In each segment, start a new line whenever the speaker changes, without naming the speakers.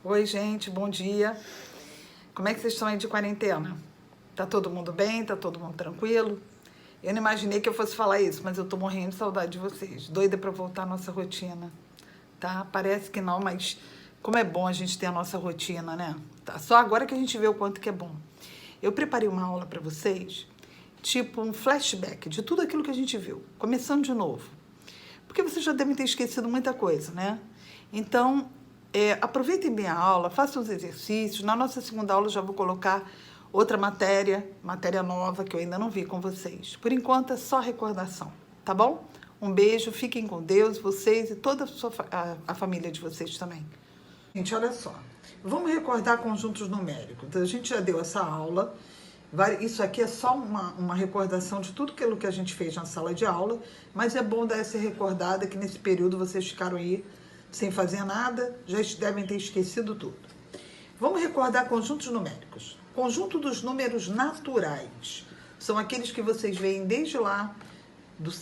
Oi, gente, bom dia. Como é que vocês estão aí de quarentena? Tá todo mundo bem? Tá todo mundo tranquilo? Eu não imaginei que eu fosse falar isso, mas eu tô morrendo de saudade de vocês. Doida pra voltar à nossa rotina, tá? Parece que não, mas como é bom a gente ter a nossa rotina, né? Tá? Só agora que a gente vê o quanto que é bom. Eu preparei uma aula pra vocês, tipo um flashback de tudo aquilo que a gente viu, começando de novo. Porque vocês já devem ter esquecido muita coisa, né? Então, aproveitem bem a aula, façam os exercícios. Na nossa segunda aula eu já vou colocar outra matéria nova que eu ainda não vi com vocês. Por enquanto é só recordação, tá bom? Um beijo, fiquem com Deus, vocês e toda a família de vocês também. Gente, olha só, vamos recordar conjuntos numéricos. A gente já deu essa aula. Isso aqui é só uma recordação de tudo aquilo que a gente fez na sala de aula, mas é bom dar essa recordada que nesse período vocês ficaram aí sem fazer nada, já devem ter esquecido tudo. Vamos recordar conjuntos numéricos. Conjunto dos números naturais. São aqueles que vocês veem desde lá,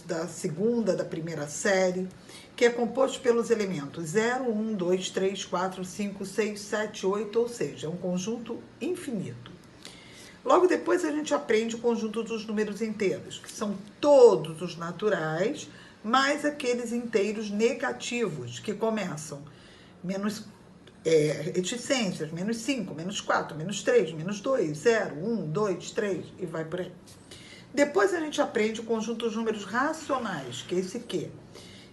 da segunda, da primeira série, que é composto pelos elementos 0, 1, 2, 3, 4, 5, 6, 7, 8, ou seja, é um conjunto infinito. Logo depois a gente aprende o conjunto dos números inteiros, que são todos os naturais, mais aqueles inteiros negativos, que começam reticências, menos 5, menos 4, menos 3, menos 2, 0, 1, 2, 3, e vai por aí. Depois a gente aprende o conjunto dos números racionais, que é esse aqui,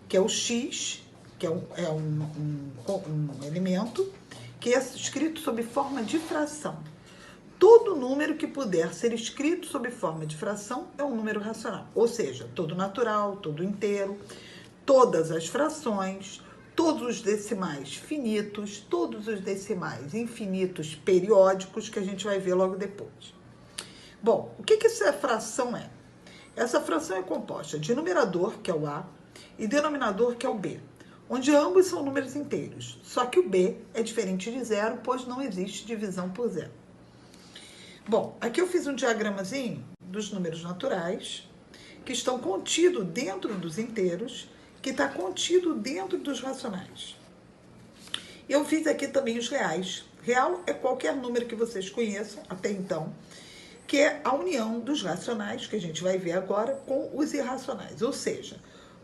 que é o x, que é um elemento, que é escrito sob forma de fração. Todo número que puder ser escrito sob forma de fração é um número racional. Ou seja, todo natural, todo inteiro, todas as frações, todos os decimais finitos, todos os decimais infinitos periódicos, que a gente vai ver logo depois. Bom, o que essa fração é? Essa fração é composta de numerador, que é o A, e denominador, que é o B, onde ambos são números inteiros. Só que o B é diferente de zero, pois não existe divisão por zero. Bom, aqui eu fiz um diagramazinho dos números naturais, que estão contidos dentro dos inteiros, que está contido dentro dos racionais. Eu fiz aqui também os reais. Real é qualquer número que vocês conheçam até então, que é a união dos racionais, que a gente vai ver agora, com os irracionais. Ou seja,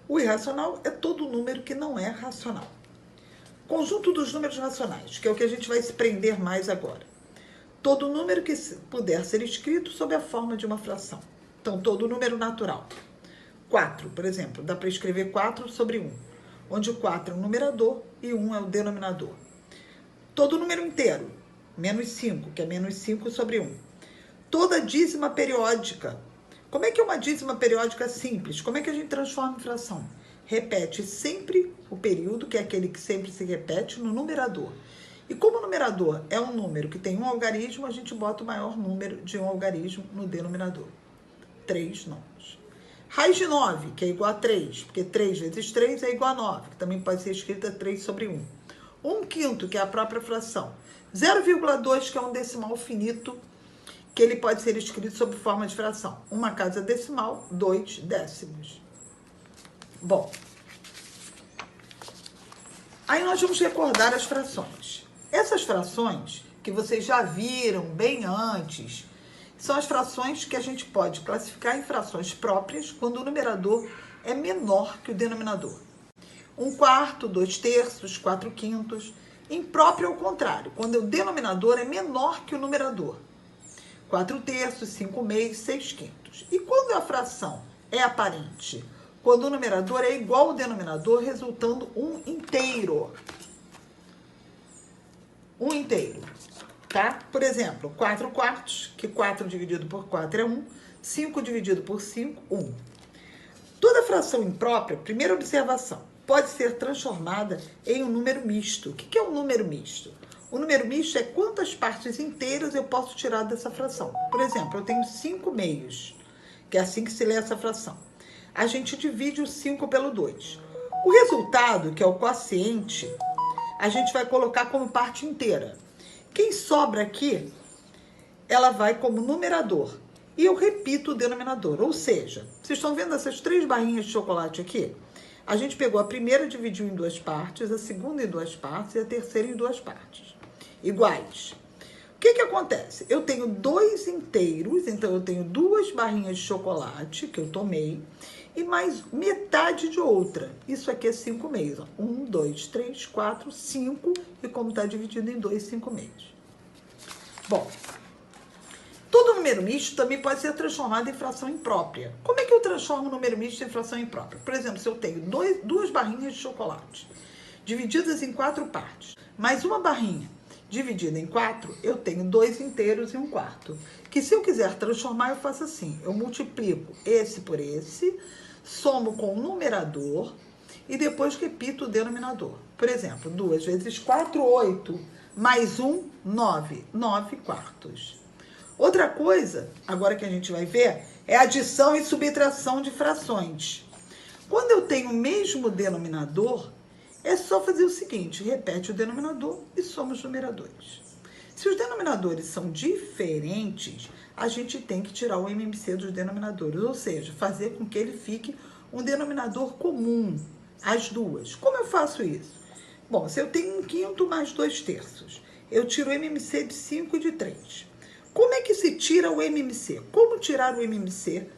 o irracional é todo número que não é racional. Conjunto dos números racionais, que é o que a gente vai se prender mais agora. Todo número que puder ser escrito sob a forma de uma fração. Então, todo número natural. 4, por exemplo, dá para escrever 4 sobre 1, onde o 4 é o numerador e 1 é o denominador. Todo número inteiro, menos 5, que é menos 5 sobre 1. Toda dízima periódica. Como é que é uma dízima periódica simples? Como é que a gente transforma em fração? Repete sempre o período, que é aquele que sempre se repete, no numerador. E como o numerador é um número que tem um algarismo, a gente bota o maior número de um algarismo no denominador. 3 números. Raiz de 9, que é igual a 3, porque 3 vezes 3 é igual a 9, que também pode ser escrita 3 sobre 1. 1/5, que é a própria fração. 0,2, que é um decimal finito, que ele pode ser escrito sob forma de fração. Uma casa decimal, 2 décimos. Bom, aí nós vamos recordar as frações. Essas frações, que vocês já viram bem antes, são as frações que a gente pode classificar em frações próprias, quando o numerador é menor que o denominador. 1/4, 2/3, 4/5. Impróprio ao contrário, quando o denominador é menor que o numerador. 4/3, 5/6, 6/5. E quando a fração é aparente? Quando o numerador é igual ao denominador, resultando um inteiro. Um inteiro, tá? Por exemplo, 4/4, que 4 dividido por 4 é 1, 5 dividido por 5, 1. Toda fração imprópria, primeira observação, pode ser transformada em um número misto. O que é um número misto? O número misto é quantas partes inteiras eu posso tirar dessa fração. Por exemplo, eu tenho 5/2, que é assim que se lê essa fração. A gente divide o 5 pelo 2. O resultado, que é o quociente, a gente vai colocar como parte inteira. Quem sobra aqui, ela vai como numerador. E eu repito o denominador. Ou seja, vocês estão vendo essas 3 barrinhas de chocolate aqui? A gente pegou a primeira e dividiu em 2 partes, a segunda em 2 partes e a terceira em 2 partes. iguais. O que acontece? Eu tenho 2 inteiros, então eu tenho 2 barrinhas de chocolate que eu tomei e mais metade de outra. Isso aqui é 5 meios. 1, 2, 3, 4, 5 e como está dividido em 2, 5 meios. Bom, todo número misto também pode ser transformado em fração imprópria. Como é que eu transformo o número misto em fração imprópria? Por exemplo, se eu tenho 2 barrinhas de chocolate divididas em 4 partes, mais uma barrinha dividida em 4, eu tenho 2 inteiros e 1/4. Que se eu quiser transformar, eu faço assim. Eu multiplico esse por esse, somo com o numerador e depois repito o denominador. Por exemplo, 2 vezes 4, 8, mais 1, 9. 9/4. Outra coisa, agora que a gente vai ver, é adição e subtração de frações. Quando eu tenho o mesmo denominador, é só fazer o seguinte, repete o denominador e soma os numeradores. Se os denominadores são diferentes, a gente tem que tirar o MMC dos denominadores, ou seja, fazer com que ele fique um denominador comum, as duas. Como eu faço isso? Bom, se eu tenho 1/5 mais 2/3, eu tiro o MMC de 5 e de 3. Como é que se tira o MMC? Como tirar o MMC?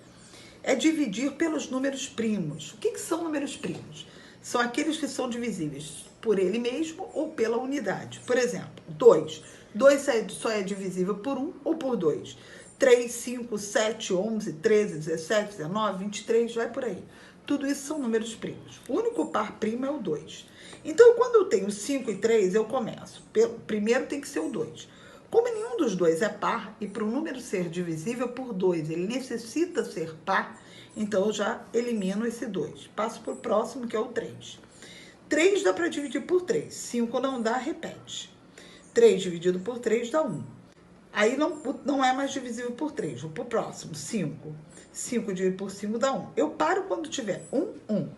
É dividir pelos números primos. O que são números primos? São aqueles que são divisíveis por ele mesmo ou pela unidade. Por exemplo, 2. 2 só é divisível por 1 ou por 2. 3, 5, 7, 11, 13, 17, 19, 23, vai por aí. Tudo isso são números primos. O único par primo é o 2. Então, quando eu tenho 5 e 3, eu começo. Primeiro tem que ser o 2. Como nenhum dos dois é par, e para o número ser divisível por 2, ele necessita ser par, então eu já elimino esse 2. Passo para o próximo, que é o 3. 3 dá para dividir por 3. 5 não dá, repete. 3 dividido por 3 dá 1. Aí não é mais divisível por 3. Vou para o próximo, 5. 5 dividido por 5 dá 1. Eu paro quando tiver 1, 1.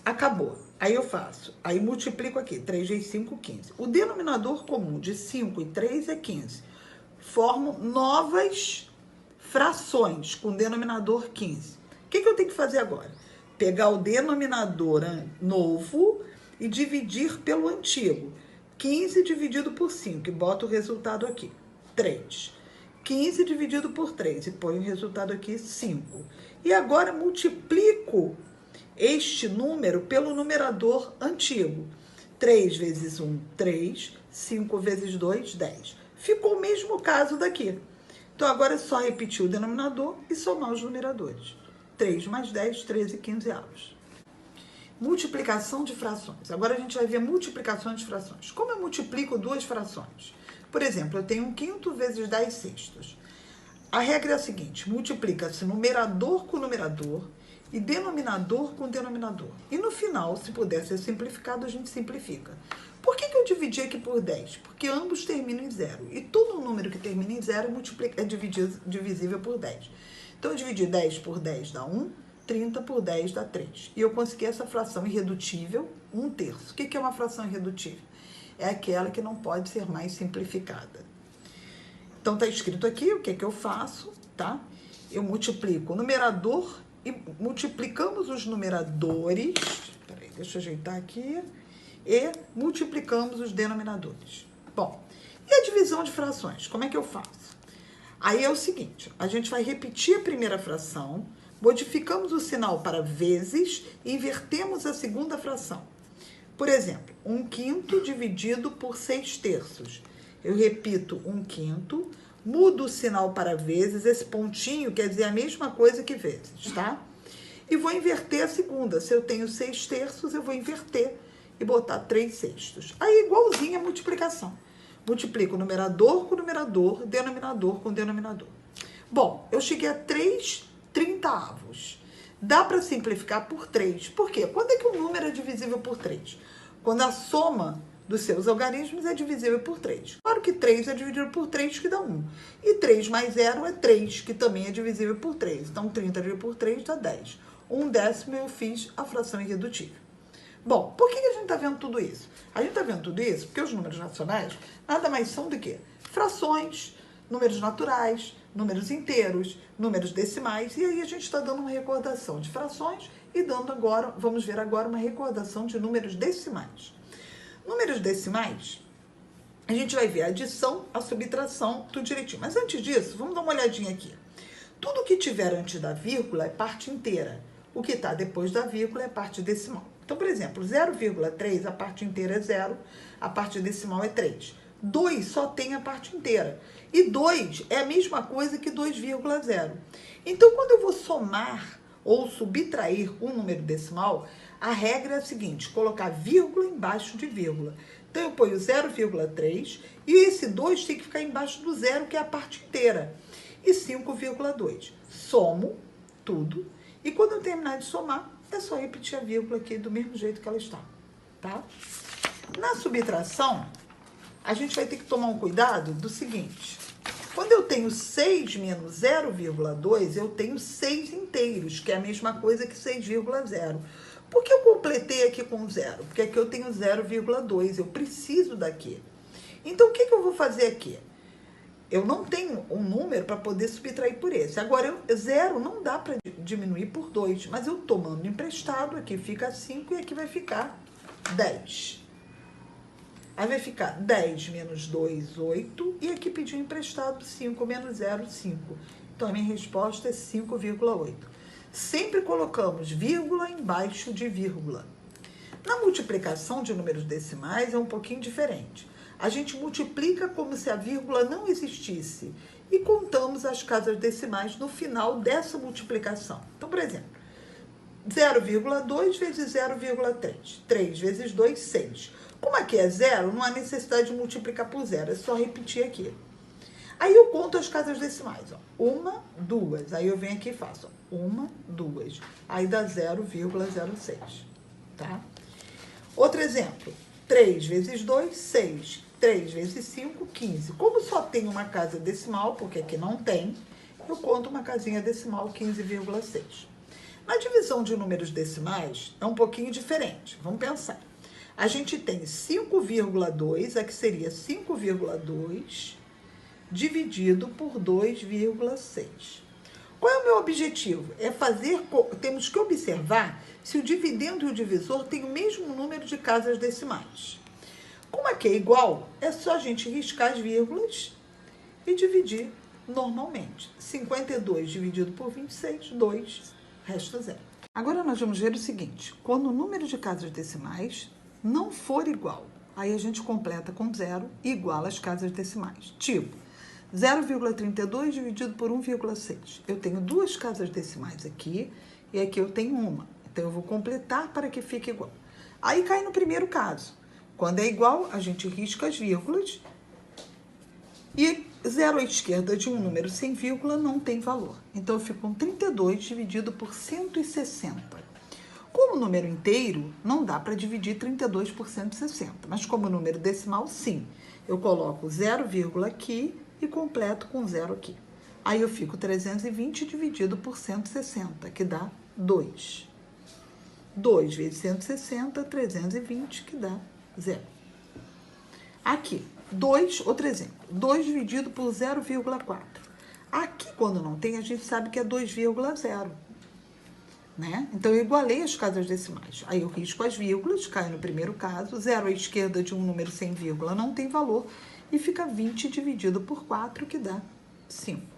Acabou. Aí eu faço, aí multiplico aqui, 3 vezes 5, 15. O denominador comum de 5 e 3 é 15. Formo novas frações com denominador 15. O que eu tenho que fazer agora? Pegar o denominador novo e dividir pelo antigo. 15 dividido por 5, e boto o resultado aqui, 3. 15 dividido por 3, e põe o resultado aqui, 5. E agora multiplico este número pelo numerador antigo. 3 vezes 1, 3. 5 vezes 2, 10. Ficou o mesmo caso daqui. Então, agora é só repetir o denominador e somar os numeradores. 3 mais 10, 13, 15 avos. Multiplicação de frações. Agora a gente vai ver multiplicação de frações. Como eu multiplico duas frações? Por exemplo, eu tenho 1/5 vezes 10 sextos. A regra é a seguinte, multiplica-se numerador com numerador e denominador com denominador. E no final, se puder ser simplificado, a gente simplifica. Por que eu dividi aqui por 10? Porque ambos terminam em 0. E todo número que termina em 0 é divisível por 10. Então, eu dividi 10 por 10 dá 1, 30 por 10 dá 3. E eu consegui essa fração irredutível, 1/3. O que é uma fração irredutível? É aquela que não pode ser mais simplificada. Então, está escrito aqui o que eu faço, tá? Eu multiplico o numerador e multiplicamos os numeradores. Peraí, deixa eu ajeitar aqui. E multiplicamos os denominadores. Bom, e a divisão de frações? Como é que eu faço? Aí é o seguinte, a gente vai repetir a primeira fração, modificamos o sinal para vezes e invertemos a segunda fração. Por exemplo, 1/5 dividido por 6/3. Eu repito 1/5, mudo o sinal para vezes, esse pontinho quer dizer a mesma coisa que vezes, tá? E vou inverter a segunda. Se eu tenho 6/3, eu vou inverter e botar 3/6. Aí, igualzinho a multiplicação. Multiplico numerador com numerador, denominador com denominador. Bom, eu cheguei a 3/30. Dá para simplificar por 3. Por quê? Quando é que um número é divisível por 3? Quando a soma dos seus algarismos é divisível por 3. Claro que 3 é dividido por 3, que dá 1. E 3 mais 0 é 3, que também é divisível por 3. Então, 30 dividido por 3 dá 10. 1/10 eu fiz a fração irredutível. Bom, por que a gente está vendo tudo isso? A gente está vendo tudo isso porque os números racionais nada mais são do que frações, números naturais, números inteiros, números decimais, e aí a gente está dando uma recordação de frações e dando agora, vamos ver agora uma recordação de números decimais. Números decimais a gente vai ver a adição, a subtração, tudo direitinho. Mas antes disso, vamos dar uma olhadinha aqui. Tudo que tiver antes da vírgula é parte inteira. O que está depois da vírgula é parte decimal. Então, por exemplo, 0,3, a parte inteira é 0, a parte decimal é 3. 2 só tem a parte inteira. E 2 é a mesma coisa que 2,0. Então, quando eu vou somar ou subtrair um número decimal, a regra é a seguinte, colocar vírgula embaixo de vírgula. Então, eu ponho 0,3 e esse 2 tem que ficar embaixo do zero, que é a parte inteira. E 5,2. Somo tudo. E quando eu terminar de somar, é só repetir a vírgula aqui do mesmo jeito que ela está. Tá? Na subtração, a gente vai ter que tomar um cuidado do seguinte. Quando eu tenho 6 menos 0,2, eu tenho 6 inteiros, que é a mesma coisa que 6,0. Por que eu completei aqui com 0? Porque aqui eu tenho 0,2, eu preciso daqui. Então, o que eu vou fazer aqui? Eu não tenho um número para poder subtrair por esse. Agora, 0 não dá para diminuir por 2, mas eu tomando emprestado, aqui fica 5 e aqui vai ficar 10. Aí vai ficar 10 menos 2, 8, e aqui pediu emprestado 5 menos 0, 5. Então, a minha resposta é 5,8. Sempre colocamos vírgula embaixo de vírgula. Na multiplicação de números decimais é um pouquinho diferente. A gente multiplica como se a vírgula não existisse e contamos as casas decimais no final dessa multiplicação. Então, por exemplo, 0,2 vezes 0,3. 3 vezes 2, 6. Como aqui é zero, não há necessidade de multiplicar por zero, é só repetir aqui. Aí eu conto as casas decimais, ó. 1, 2. Aí eu venho aqui e faço, ó. 1, 2. Aí dá 0,06, tá? Outro exemplo, 3 vezes 2, 6. 3 vezes 5, 15. Como só tem uma casa decimal, porque aqui não tem, eu conto uma casinha decimal, 15,6. Na divisão de números decimais, é um pouquinho diferente. Vamos pensar. A gente tem 5,2, aqui seria 5,2 dividido por 2,6. Qual é o meu objetivo? É fazer, temos que observar se o dividendo e o divisor têm o mesmo número de casas decimais. Como aqui é igual, é só a gente riscar as vírgulas e dividir normalmente. 52 dividido por 26, 2, resta 0. Agora nós vamos ver o seguinte, quando o número de casas decimais não for igual, aí a gente completa com 0 e iguala as casas decimais. Tipo, 0,32 dividido por 1,6. Eu tenho duas casas decimais aqui e aqui eu tenho uma. Então, eu vou completar para que fique igual. Aí cai no primeiro caso. Quando é igual, a gente risca as vírgulas e 0 à esquerda de um número sem vírgula não tem valor. Então, eu fico com 32 dividido por 160. Como número inteiro, não dá para dividir 32 por 160, mas como número decimal, sim. Eu coloco 0, aqui e completo com 0 aqui. Aí eu fico 320 dividido por 160, que dá 2. 2 vezes 160, 320, que dá 0. Aqui, 2, outro exemplo, 2 dividido por 0,4. Aqui, quando não tem, a gente sabe que é 2,0. Né? Então, eu igualei as casas decimais. Aí, eu risco as vírgulas, cai no primeiro caso. 0 à esquerda de um número sem vírgula não tem valor. E fica 20 dividido por 4, que dá 5.